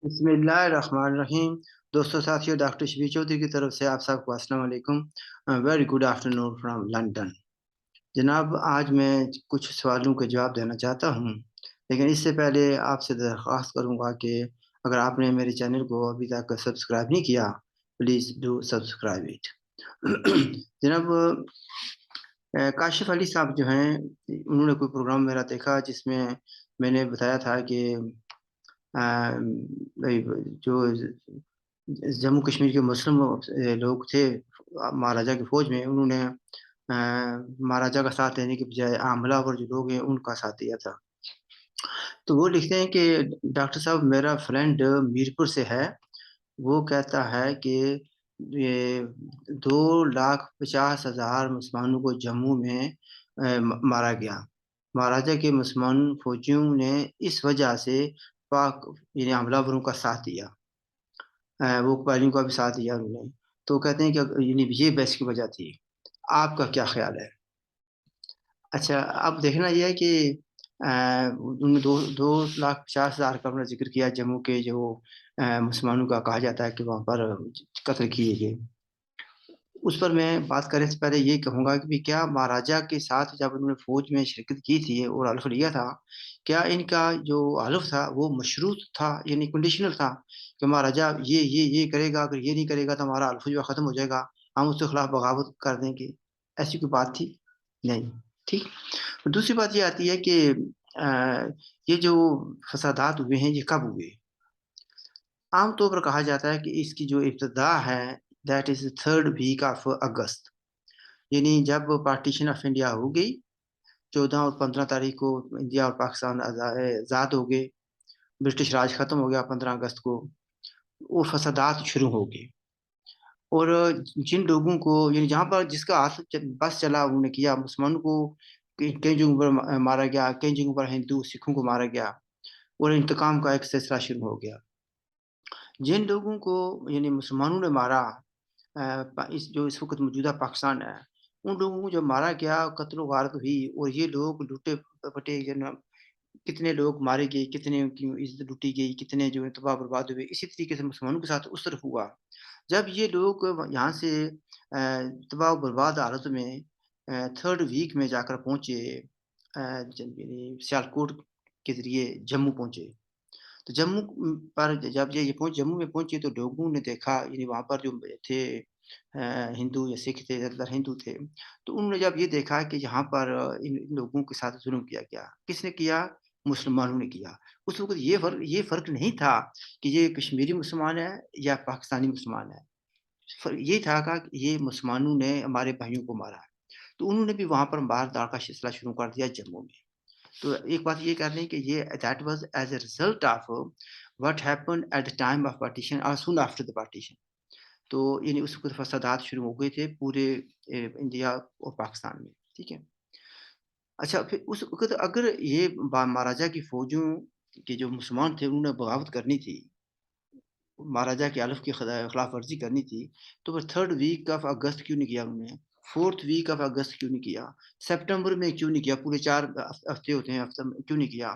بسم اللہ الرحمن الرحیم۔ دوستوں ساتھیوں، ڈاکٹر شبیر چودھری کی طرف سے آپ سب کو السلام علیکم۔ Very good afternoon from London. جناب، آج میں کچھ سوالوں کے جواب دینا چاہتا ہوں، لیکن اس سے پہلے آپ سے درخواست کروں گا کہ اگر آپ نے میرے چینل کو ابھی تک سبسکرائب نہیں کیا، پلیز ڈو سبسکرائب اٹ۔ جناب، کاشف علی صاحب جو ہیں، انہوں نے کوئی پروگرام میرا دیکھا جس میں نے بتایا تھا کہ جو جموں کشمیر کے مسلم لوگ تھے مہاراجا کی فوج میں، انہوں نے مہاراجا کا ساتھ دینے کے بجائے حملہ آور جو لوگ ہیں ان کا ساتھ دیا تھا۔ تو وہ لکھتے ہیں کہ ڈاکٹر صاحب، میرا فرینڈ میرپور سے ہے، وہ کہتا ہے کہ یہ 2,50,000 مسلمانوں کو جموں میں مارا گیا۔ مہاراجا کے مسلمان فوجیوں نے اس وجہ سے پاک یعنی حملہ آوروں کا ساتھ دیا، وہ قبائلیوں کا بھی ساتھ دیا انہوں نے۔ تو کہتے ہیں کہ یعنی یہ بحث کی وجہ تھی۔ آپ کا کیا خیال ہے؟ اچھا، اب دیکھنا یہ ہے کہ انہوں نے 2,50,000 کا اپنا ذکر کیا، جموں کے جو مسلمانوں کا کہا جاتا ہے کہ وہاں پر قتل کیے گئے۔ اس پر میں بات کرنے سے پہلے یہ کہوں گا کہ کیا مہاراجا کے ساتھ جب انہوں نے فوج میں شرکت کی تھی اور حلف لیا تھا، کیا ان کا جو حلف تھا وہ مشروط تھا، یعنی کنڈیشنل تھا کہ مہاراجا یہ کرے گا، اگر یہ نہیں کرے گا تو ہمارا حلف جو ختم ہو جائے گا، ہم اس کے خلاف بغاوت کر دیں گے؟ ایسی کوئی بات تھی نہیں؟ ٹھیک۔ دوسری بات یہ آتی ہے کہ یہ جو فسادات ہوئے ہیں یہ کب ہوئے؟ عام طور پر کہا جاتا ہے کہ اس کی جو ابتدا ہے that is 3rd week of August, یعنی جب پارٹیشن آف انڈیا ہو گئی 14 اور 15 تاریخ کو، انڈیا اور پاکستان آزاد ہو گئے، برٹش راج ختم ہو گیا 15 اگست کو، وہ فسادات شروع ہو گئے۔ اور جن لوگوں کو یعنی جہاں پر جس کا ہاتھ بس چلا انہوں نے کیا، مسلمانوں کو کئی جگہوں پر مارا گیا، کئی جگہوں پر ہندو سکھوں کو مارا گیا، اور انتقام کا ایک سلسلہ شروع ہو گیا۔ جن لوگوں کو یعنی مسلمانوں نے مارا، جو اس وقت موجودہ پاکستان ہے، ان لوگوں کو جب مارا گیا، قتل و غارت ہوئی، اور یہ لوگ لوٹے پٹے، کتنے لوگ مارے گئے، کتنے کی عزت لوٹی گئی، کتنے جو تباہ برباد ہوئے، اسی طریقے سے مسلمانوں کے ساتھ اس طرف ہوا۔ جب یہ لوگ یہاں سے تباہ و برباد حالت میں 3rd ویک میں جا کر پہنچے، یعنی سیالکوٹ کے ذریعے جموں پہنچے، تو جموں پر جب یہ جموں میں پہنچے تو لوگوں نے دیکھا، یعنی وہاں پر جو تھے ہندو یا سکھ تھے، زیادہ تر ہندو تھے، تو انہوں نے جب یہ دیکھا کہ یہاں پر ان لوگوں کے ساتھ ظلم کیا گیا، کس نے کیا؟ مسلمانوں نے کیا۔ اس وقت یہ فرق نہیں تھا کہ یہ کشمیری مسلمان ہے یا پاکستانی مسلمان ہے، یہ تھا کہ یہ مسلمانوں نے ہمارے بھائیوں کو مارا، تو انہوں نے بھی وہاں پر مار داڑ کا سلسلہ شروع کر دیا جموں میں۔ تو ایک بات یہ کر لیں کہ یہ that was as a result of what happen at the time of partition اور سون آفٹر دا پارٹیشن۔ تو یعنی اس وقت فسادات شروع ہو گئے تھے پورے انڈیا اور پاکستان میں، ٹھیک ہے۔ اچھا، پھر اس وقت اگر یہ مہاراجا کی فوجوں کے جو مسلمان تھے انہوں نے بغاوت کرنی تھی، مہاراجا کے حلف کی خلاف ورزی کرنی تھی، تو پھر 3rd ویک آف اگست کیوں نہیں کیا انہوں نے؟ 4th ویک آف اگست کیوں نہیں کیا؟ سپٹمبر میں کیوں نہیں کیا؟ پورے 4 ہفتے ہوتے ہیں، ہفتہ میں کیوں نہیں کیا؟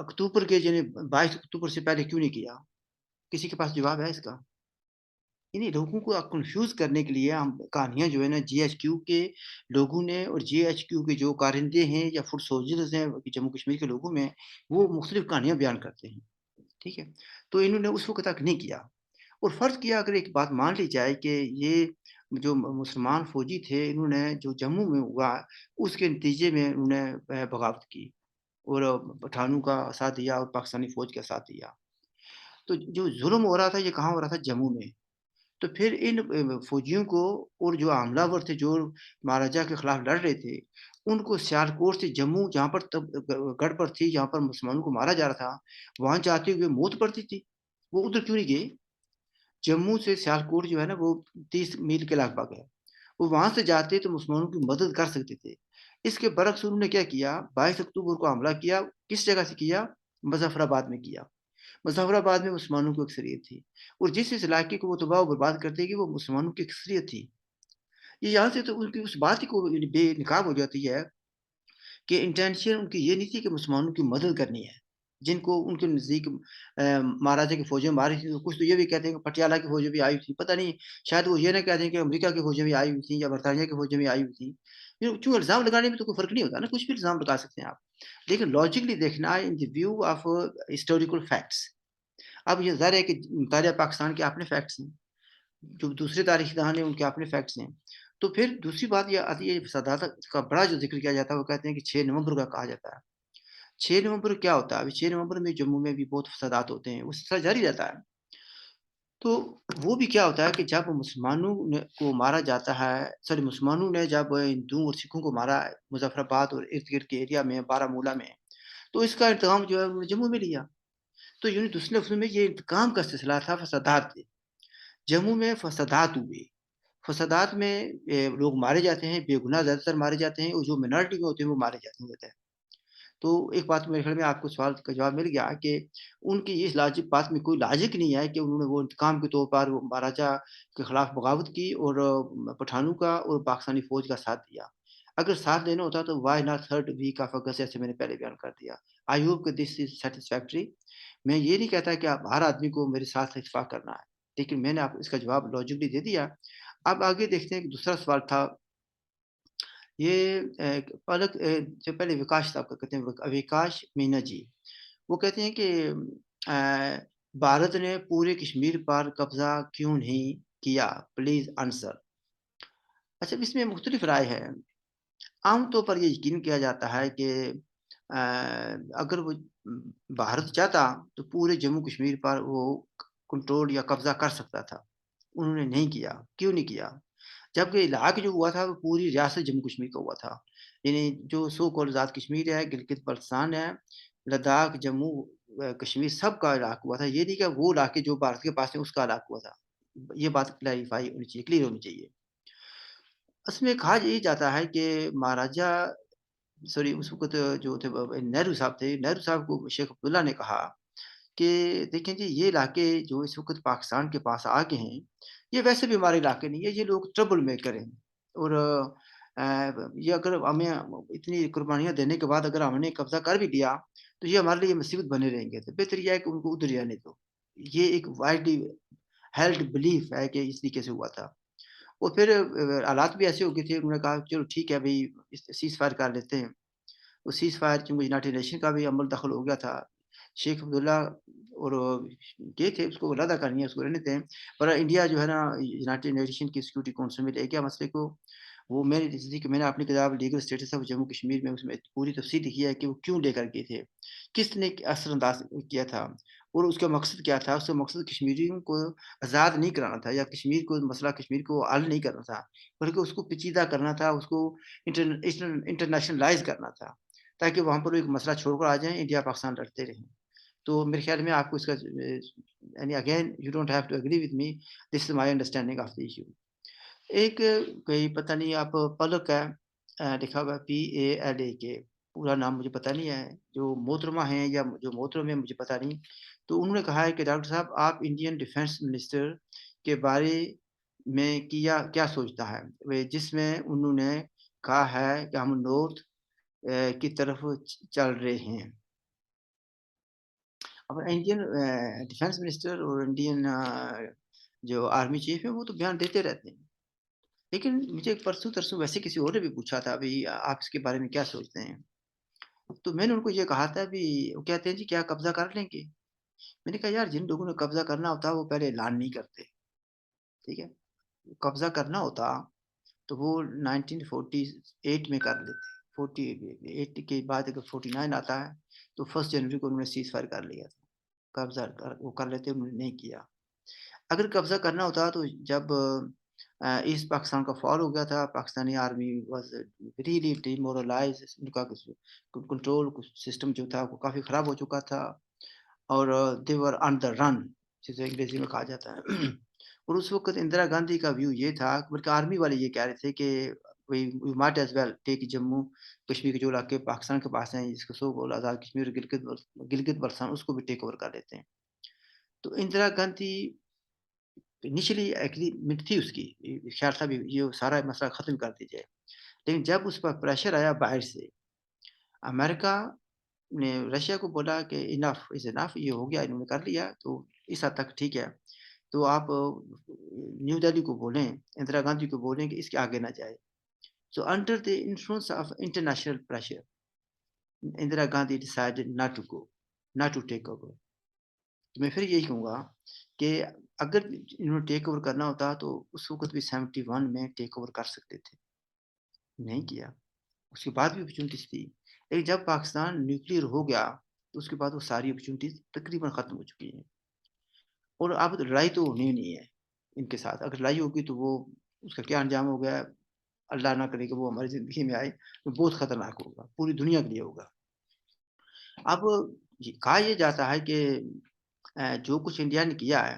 اکتوبر کے یعنی 22 اکتوبر سے پہلے کیوں نہیں کیا؟ کسی کے پاس جواب ہے اس کا؟ یعنی لوگوں کو کنفیوز کرنے کے لیے ہم کہانیاں جو ہے نا جی ایچ کیو کے لوگوں نے، اور جی ایچ کیو کے جو کارندے ہیں یا فٹ سولجرز ہیں جموں کشمیر کے لوگوں میں، وہ مختلف کہانیاں بیان کرتے ہیں، ٹھیک ہے۔ تو انہوں نے اس وقت تک نہیں کیا، اور فرض کیا اگر ایک بات مان لی جائے کہ یہ جو مسلمان فوجی تھے انہوں نے جو جموں میں ہوا اس کے نتیجے میں انہوں نے بغاوت کی اور پٹھانوں کا ساتھ دیا اور پاکستانی فوج کا ساتھ دیا، تو جو ظلم ہو رہا تھا یہ کہاں ہو رہا تھا؟ جموں میں۔ تو پھر ان فوجیوں کو اور جو حملہ ور تھے جو مہاراجا کے خلاف لڑ رہے تھے ان کو سیالکوٹ سے جموں، جہاں پر گڑھ پر تھی، جہاں پر مسلمانوں کو مارا جا رہا تھا، وہاں جاتے ہوئے موت پڑتی تھی، وہ ادھر کیوں نہیں گئے؟ جموں سے سیالکوٹ جو ہے نا وہ 30 میل کے لگ بھگ ہے، وہ وہاں سے جاتے تو مسلمانوں کی مدد کر سکتے تھے۔ اس کے برعکس انہوں نے کیا کیا؟ 22 اکتوبر کو حملہ کیا، کس جگہ سے کیا؟ مظفر آباد میں کیا۔ مظفر آباد میں مسلمانوں کی اکثریت تھی، اور جس اس علاقے کو وہ تباہ و برباد کرتے کہ وہ مسلمانوں کی اکثریت تھی۔ یہ یہاں سے تو ان کی اس بات کو بے نقاب ہو جاتی ہے کہ انٹینشن ان کی یہ نہیں تھی کہ مسلمانوں کی مدد کرنی ہے، جن کو ان کے نزدیک مہاراجا کی فوجیں ماری تھیں، تو کچھ تو یہ بھی کہتے ہیں کہ پٹیالہ کی فوجیں بھی آئی تھیں، پتہ نہیں شاید وہ یہ نہ کہہ دیں کہ امریکہ کی فوجیں بھی آئی ہوئی تھیں یا برطانیہ کی فوجیں بھی آئی ہوئی تھیں۔ چونکہ الزام لگانے میں تو کوئی فرق نہیں ہوتا نا، کچھ بھی الزام لگا سکتے ہیں آپ، لیکن لاجکلی دیکھنا ان the view of historical facts. اب یہ ظاہر ہے کہ مطالعہ پاکستان کے اپنے فیکٹس ہیں، جو دوسرے تاریخ دان ہیں ان کے اپنے فیکٹس ہیں۔ تو پھر دوسری بات یہ آتی ہے، فسادات کا بڑا جو ذکر کیا جاتا ہے وہ کہتے ہیں کہ 6 نومبر کا کہا جاتا ہے۔ 6 نومبر کیا ہوتا ہے؟ ابھی 6 نومبر میں جموں میں بھی بہت فسادات ہوتے ہیں، وہ سلسلہ جاری رہتا ہے۔ تو وہ بھی کیا ہوتا ہے کہ جب مسلمانوں کو مارا جاتا ہے، مسلمانوں نے جب ہندوؤں اور سکھوں کو مارا ہے مظفر آباد اور ارد گرد کے ایریا میں، بارہمولہ میں، تو اس کا انتقام جو ہے انہوں نے جموں میں لیا۔ تو یعنی دوسرے لفظوں میں یہ انتقام کا سلسلہ تھا، فسادات تھے۔ جموں میں فسادات ہوئے، فسادات میں لوگ مارے جاتے ہیں، بے گناہ زیادہ تر مارے جاتے ہیں، اور جو منارٹی میں ہوتے ہیں وہ مارے جاتے ہیں ہوتا ہے۔ تو ایک بات میرے خیال میں آپ کو سوال کا جواب مل گیا کہ ان کی اس لاجک بات میں کوئی لاجک نہیں ہے کہ انہوں نے وہ انتقام کے طور پر وہ مہاراجا کے خلاف بغاوت کی اور پٹھانوں کا اور پاکستانی فوج کا ساتھ دیا۔ اگر ساتھ دینا ہوتا تو why not third week of August, جیسے میں نے پہلے بیان کر دیا۔ آئی ہوپ کہ دس از سیٹسفیکٹری۔ میں یہ نہیں کہتا کہ آپ ہر آدمی کو میرے ساتھ اتفاق کرنا ہے، لیکن میں نے آپ کو اس کا جواب لاجکلی دے دیا۔ اب آگے دیکھتے ہیں کہ دوسرا سوال تھا یہ پالک جو پہلے وکاش صاحب کا کہتے ہیں، وکاش مینا جی، وہ کہتے ہیں کہ بھارت نے پورے کشمیر پر قبضہ کیوں نہیں کیا؟ Please answer. اچھا، اس میں مختلف رائے ہے۔ عام طور پر یہ یقین کیا جاتا ہے کہ اگر وہ بھارت چاہتا تو پورے جموں کشمیر پر وہ کنٹرول یا قبضہ کر سکتا تھا، انہوں نے نہیں کیا۔ کیوں نہیں کیا؟ جبکہ علاق جو ہوا تھا وہ پوری ریاست جموں کشمیر کا ہوا تھا، یعنی جو سو کال آزاد کشمیر ہے، گلگت بلتستان ہے، لداخ، جموں کشمیر، سب کا علاق ہوا تھا۔ یہ نہیں کہ وہ علاقے جو بھارت کے پاس ہیں اس کا علاق ہوا تھا۔ یہ بات کلیریفائی ہونی چاہیے، کلیئر ہونی چاہیے۔ اس میں کہا یہی جاتا ہے کہ مہاراجا اس وقت جو تھے نہرو صاحب تھے، نہرو صاحب کو شیخ عبداللہ نے کہا کہ دیکھیں جی، یہ علاقے جو اس وقت پاکستان کے پاس آ گئے ہیں، یہ ویسے بھی ہمارے علاقے نہیں ہے، یہ لوگ ٹربل میکر ہیں، اور یہ اگر ہمیں اتنی قربانیاں دینے کے بعد اگر ہم نے قبضہ کر بھی لیا تو یہ ہمارے لیے مصیبت بنے رہیں گے، تو بہتر یہ ہے کہ ان کو ادھر رہنے دو۔ یہ ایک وائڈلی ہیلڈ بلیف ہے کہ اس طریقے سے ہوا تھا۔ اور پھر حالات بھی ایسے ہو گئے تھے، انہوں نے کہا چلو ٹھیک ہے بھائی، سیز فائر کر لیتے ہیں۔ وہ سیز فائر چونکہ یونائٹڈ نیشن کا بھی عمل دخل ہو گیا تھا، شیخ عبداللہ اور یہ تھے اس کو ادا کرنی ہے، اس کو رہنے دیں، پر انڈیا جو ہے نا یونائٹڈ نیشن کی سیکورٹی کونسل میں لے گیا مسئلے کو۔ وہ میرے نزدیک، میں نے اپنی کتاب legal status of Jammu Kashmir میں اس میں پوری تفصیل لکھی ہے کہ وہ کیوں لے کر گئے تھے، کس نے اثر انداز کیا تھا، اور اس کا مقصد کیا تھا۔ اس کا مقصد کشمیریوں کو آزاد نہیں کرانا تھا، یا کشمیر کو مسئلہ کشمیر کو حل نہیں کرنا تھا، بلکہ اس کو پیچیدہ کرنا تھا، اس کو انٹرنیشنلائز کرنا تھا، تاکہ وہاں پر ایک مسئلہ چھوڑ کر آ جائیں، انڈیا پاکستان لڑتے رہیں۔ تو میرے خیال میں آپ کو اس کا یعنی again you don't have to agree with me, this is my understanding of the issue. ایک کوئی پتہ نہیں، آپ پلک ہے لکھا ہوا PALAK، پورا نام مجھے پتہ نہیں ہے، جو محترمہ ہیں یا جو محترم ہیں مجھے پتہ نہیں۔ تو انہوں نے کہا ہے کہ ڈاکٹر صاحب آپ انڈین ڈیفینس منسٹر کے بارے میں کیا سوچتا ہے، جس میں انہوں نے کہا ہے کہ ہم نارتھ کی طرف چل رہے ہیں۔ اب انڈین ڈیفینس منسٹر اور انڈین جو آرمی چیف ہے وہ تو بیان دیتے رہتے ہیں، لیکن مجھے پرسوں ترسوں ویسے کسی اور نے بھی پوچھا تھا بھی آپ اس کے بارے میں کیا سوچتے ہیں، تو میں نے ان کو یہ کہا تھا بھی، وہ کہتے ہیں جی کیا قبضہ کر لیں گے؟ میں نے کہا یار، جن لوگوں نے قبضہ کرنا ہوتا وہ پہلے اعلان نہیں کرتے، ٹھیک ہے؟ قبضہ کرنا ہوتا تو وہ 1948 میں کر لیتے، 48 کے بعد اگر 49 آتا ہے تو 1 جنوری کو انہوں نے سیز فائر کر لیا تھا، قبضہ وہ کر لیتے، انہوں نے نہیں کیا۔ اگر قبضہ کرنا ہوتا تو جب ایسٹ پاکستان کا فال ہو گیا تھا، Pakistani army was really demoralized, ان کا کنٹرول سسٹم جو تھا وہ کافی خراب ہو چکا تھا، اور دے ور آن دا رن، جسے انگریزی میں کہا جاتا ہے۔ اور اس وقت اندرا گاندھی کا ویو یہ تھا، بلکہ آرمی والے یہ کہہ رہے تھے کہ وی مائٹ ایز ویل ٹیک جموں کشمیر کے جو علاقے پاکستان کے پاس ہیں، جس کو سو آزاد کشمیر، گلگت بلتستان، اس کو بھی ٹیک اوور کر لیتے ہیں۔ تو اندرا گاندھی انیشلی ایگریمنٹ تھی اس کی، خیال تھا بھی یہ سارا مسئلہ ختم کر دی جائے، لیکن جب اس پر پریشر آیا باہر سے، امریکہ نے رشیا کو بولا کہ انف از انف، یہ ہو گیا، انہوں نے کر لیا تو اس حد تک ٹھیک ہے، تو آپ نیو دہلی کو بولیں، اندرا گاندھی کو بولیں کہ اس کے آگے نہ جائے. So under the influence of international pressure Indira Gandhi decided not to go, not to take over. تو میں پھر یہی کہوں گا کہ اگر انہوں نے ٹیک اوور کرنا ہوتا تو اس وقت بھی 71 میں ٹیک اوور کر سکتے تھے، نہیں کیا. اس کے بعد بھی اپرچونیٹیز تھی، لیکن جب پاکستان نیوکلیئر ہو گیا تو اس کے بعد وہ ساری اپرچونیٹیز تقریباً ختم ہو چکی ہیں. اور اب لڑائی تو ہونی نہیں ہے ان کے ساتھ، اگر لڑائی ہوگی تو وہ اس کا کیا انجام ہو گیا، اللہ نہ کرے کہ وہ ہماری زندگی میں آئے، وہ بہت خطرناک ہوگا، پوری دنیا کے لیے ہوگا. اب کہا یہ جاتا ہے کہ جو کچھ انڈیا نے کیا ہے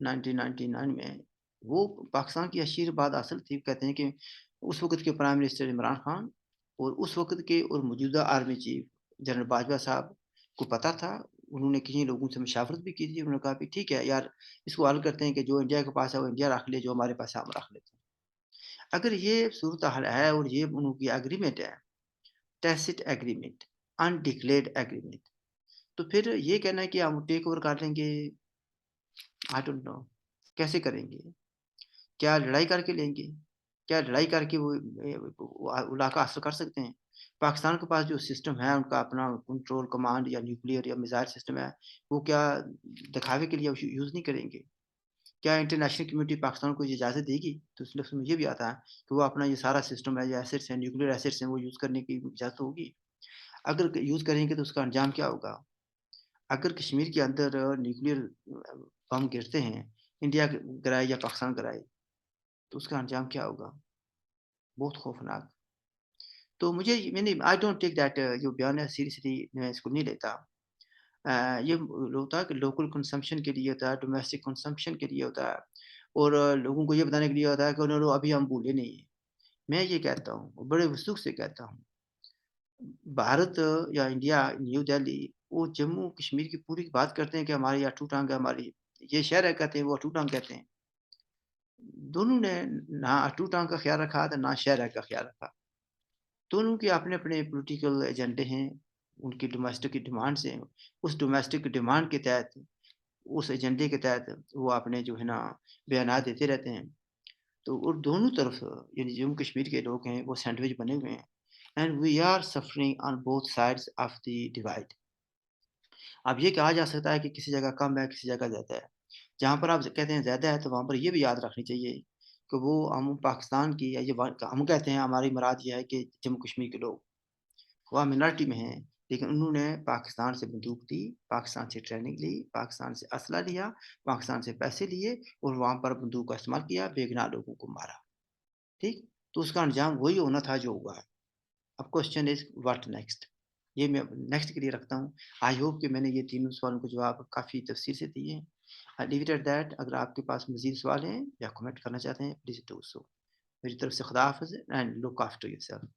1999 میں، وہ پاکستان کی آشیرواد حاصل تھی. کہتے ہیں کہ اس وقت کے پرائم منسٹر عمران خان اور اس وقت کے اور موجودہ آرمی چیف جنرل باجوہ صاحب کو پتہ تھا. انہوں نے کسی لوگوں سے مشاورت بھی کی تھی، انہوں نے کہا کہ ٹھیک ہے یار، اس کو حل کرتے ہیں کہ جو انڈیا کے پاس ہے وہ انڈیا رکھ لے، جو ہمارے پاس ہے ہم رکھ لیتے ہیں. اگر یہ صورتحال ہے اور یہ انہوں کی اگریمنٹ ہے، ٹیسٹ ایگریمنٹ، انڈکلیئرڈ ایگریمنٹ، تو پھر یہ کہنا ہے کہ ہم ٹیک اوور کر لیں گے، آئی ڈونٹ نو کیسے کریں گے. کیا لڑائی کر کے لیں گے؟ کیا لڑائی کر کے وہ علاقہ حاصل کر سکتے ہیں؟ پاکستان کے پاس جو سسٹم ہے ان کا اپنا کنٹرول کمانڈ یا نیوکلیئر یا میزائل سسٹم ہے، وہ کیا دکھاوے کے لیے یوز نہیں کریں گے؟ کیا انٹرنیشنل کمیونٹی پاکستان کو یہ اجازت دے گی؟ تو اس لفظ میں یہ بھی آتا ہے کہ وہ اپنا یہ سارا سسٹم ہے، یہ ایسٹس ہیں، نیوکلیئر ایسٹس ہیں، وہ یوز کرنے کی اجازت ہوگی. اگر یوز کریں گے تو اس کا انجام کیا ہوگا؟ اگر کشمیر کے اندر نیوکلیئر بم گرتے ہیں، انڈیا گرائے یا پاکستان گرائے، تو اس کا انجام کیا ہوگا؟ بہت خوفناک. تو مجھے آئی ڈونٹ ٹیک دیٹ جو بیان ہے سیریسلی، میں اس کو نہیں لیتا. یہ ہوتا ہے کہ لوکل کنسمپشن کے لیے ہوتا ہے، ڈومیسٹک کنسمپشن کے لیے ہوتا ہے، اور لوگوں کو یہ بتانے کے لیے ہوتا ہے کہ انہوں ابھی ہم بھولے نہیں ہیں. میں یہ کہتا ہوں، بڑے وثوق سے کہتا ہوں، بھارت یا انڈیا، نیو دہلی، وہ جموں کشمیر کی پوری بات کرتے ہیں کہ ہماری اٹھو ٹانگ ہے، ہماری یہ شہر ہے کہتے ہیں، وہ اٹھو ٹانگ کہتے ہیں. دونوں نے نہ اٹھو ٹانگ کا خیال رکھا تھا، نہ شہر کا خیال رکھا. دونوں کے اپنے اپنے پولیٹیکل ایجنڈے ہیں، ان کی ڈومیسٹک کی ڈیمانڈس ہیں. اس ڈومیسٹک ڈیمانڈ کے تحت، اس ایجنڈے کے تحت وہ اپنے جو ہے نا بیانات دیتے رہتے ہیں. تو اور دونوں طرف یعنی جموں کشمیر کے لوگ ہیں وہ سینڈوچ بنے ہوئے ہیں. And we are suffering on both sides of the divide. اب یہ کہا جا سکتا ہے کہ کسی جگہ کم ہے، کسی جگہ زیادہ ہے. جہاں پر آپ کہتے ہیں زیادہ ہے تو وہاں پر یہ بھی یاد رکھنی چاہیے کہ وہ ہم پاکستان کی، یا یہ ہم کہتے ہیں ہماری مراد یہ ہے کہ جموں کشمیر کے لوگ وہ منارٹی میں ہیں، لیکن انہوں نے پاکستان سے بندوق دی، پاکستان سے ٹریننگ لی، پاکستان سے اسلحہ لیا، پاکستان سے پیسے لیے، اور وہاں پر بندوق کا استعمال کیا، بے گناہ لوگوں کو مارا. ٹھیک، تو اس کا انجام وہی ہونا تھا جو ہوا ہے. اب کوشچن از واٹ نیکسٹ. یہ میں نیکسٹ کے لیے رکھتا ہوں. آئی ہوپ کہ میں نے یہ تینوں سوالوں کو جواب کافی تفصیل سے دیے ہیں. Leave it at that. اگر آپ کے پاس مزید سوال ہیں یا کمنٹ کرنا چاہتے ہیں، پلیز ڈو سو. میری طرف سے خدا حافظ and look after your self.